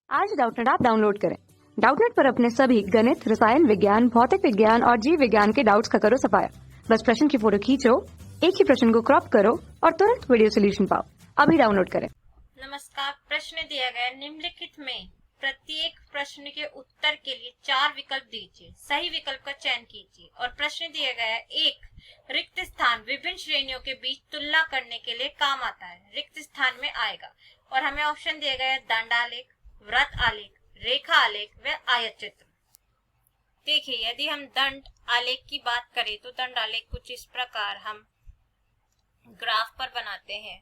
आज Doubtnut app download करें। Doubtnut पर अपने सभी गणित, रसायन विज्ञान, भौतिक विज्ञान और जीव विज्ञान के डाउट्स का करो सफाया। बस प्रश्न की फोटो खींचो, एक ही प्रश्न को क्रॉप करो और तुरंत वीडियो सोल्यूशन पाओ। अभी डाउनलोड करें। नमस्कार। प्रश्न दिया गया है, निम्नलिखित में प्रत्येक प्रश्न के उत्तर के लिए 4 विकल्प दीजिए, सही विकल्प का चयन कीजिए। और प्रश्न दिया गया है, एक रिक्त स्थान विभिन्न श्रेणियों के बीच तुलना करने के लिए काम आता है, रिक्त स्थान में आएगा। और हमें ऑप्शन दिया गया है दंड आलेख, वृत्त आलेख, रेखा आलेख व आयत चित्र। देखिए, यदि हम दंड आलेख की बात करें तो दंड आलेख कुछ इस प्रकार हम ग्राफ पर बनाते हैं।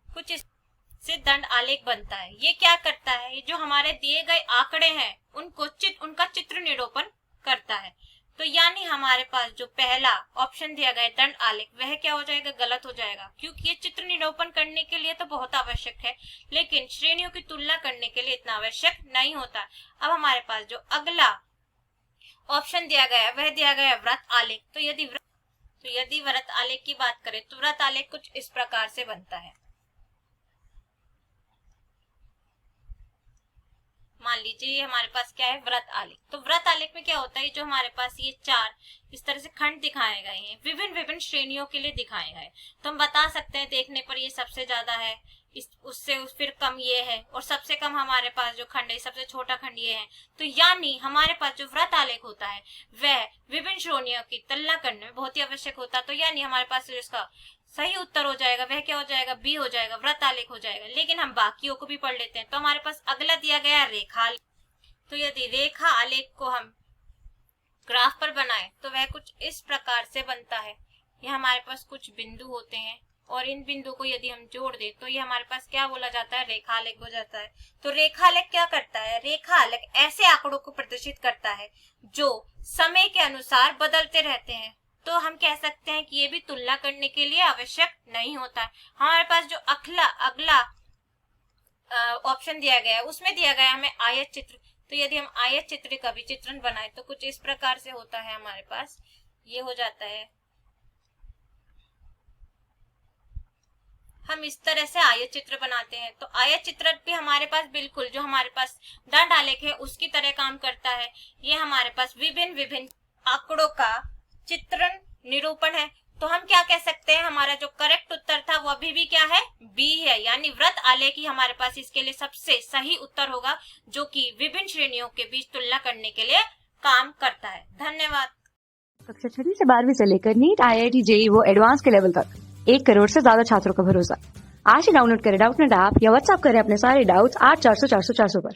कुछ इससे दंड आलेख बनता है। ये क्या करता है, ये जो हमारे दिए गए आंकड़े हैं उनका चित्र निरूपण करता है। तो यानी हमारे पास जो पहला ऑप्शन दिया गया दंड आलेख, वह क्या हो जाएगा, गलत हो जाएगा, क्योंकि ये चित्र निरूपण करने के लिए तो बहुत आवश्यक है, लेकिन श्रेणियों की तुलना करने के लिए इतना आवश्यक नहीं होता। अब हमारे पास जो अगला ऑप्शन दिया गया है वह दिया गया है वृत्त आलेख। तो यदि वृत्त आलेख की बात करें तो वृत्त आलेख कुछ इस प्रकार से बनता है। मान लीजिए हमारे पास क्या है, वृत्त आलेख। तो वृत्त आलेख में क्या होता है, जो हमारे पास ये 4 इस तरह से खंड दिखाए गए हैं, विभिन्न श्रेणियों के लिए दिखाए गए। तो हम बता सकते हैं देखने पर ये सबसे ज्यादा है, फिर कम ये है, और सबसे कम हमारे पास जो खंड है, सबसे छोटा खंड ये है। तो यानी हमारे पास जो वृत्त आलेख होता है वह विभिन्न श्रेणियों की तुलना करने में बहुत ही आवश्यक होता है। तो यानी हमारे पास इसका सही उत्तर हो जाएगा, वह क्या हो जाएगा, बी हो जाएगा, वृत्त आलेख हो जाएगा। लेकिन हम बाकियों को भी पढ़ लेते हैं। तो हमारे पास अगला दिया गया है रेखा आलेख। तो यदि रेखा आलेख को हम ग्राफ पर बनाए तो वह कुछ इस प्रकार से बनता है। यह हमारे पास कुछ बिंदु होते हैं और इन बिंदु को यदि हम जोड़ दें तो ये हमारे पास क्या बोला जाता है, रेखा आलेख हो जाता है। तो रेखा आलेख क्या करता है, रेखा आलेख ऐसे आंकड़ों को प्रदर्शित करता है जो समय के अनुसार बदलते रहते हैं। तो हम कह सकते हैं कि ये भी तुलना करने के लिए आवश्यक नहीं होता है। हमारे पास जो अगला ऑप्शन दिया गया है उसमें दिया गया है हमें आयत चित्र। तो यदि हम आयत चित्र का भी चित्रण बनाए तो कुछ इस प्रकार से होता है, हमारे पास ये हो जाता है। हम इस तरह से आयत चित्र बनाते हैं। तो आयत चित्र भी हमारे पास बिल्कुल जो हमारे पास दंड आलेख है उसकी तरह काम करता है। ये हमारे पास विभिन्न आंकड़ों का चित्रण निरूपण है। तो हम क्या कह सकते हैं, हमारा जो करेक्ट उत्तर था वो अभी भी क्या है, बी है, यानी वृत्त आलेख ही हमारे पास इसके लिए सबसे सही उत्तर होगा, जो कि विभिन्न श्रेणियों के बीच तुलना करने के लिए काम करता है। धन्यवाद। कक्षा 6 से 12वीं से लेकर नीट, IIT, JEE वो एडवांस के लेवल तक 1 करोड़ से ज्यादा छात्रों का भरोसा। आज ही डाउनलोड करें डाउटनेट ऐप या व्हाट्सएप करें अपने सारे डाउट्स 8400 400 400 पर।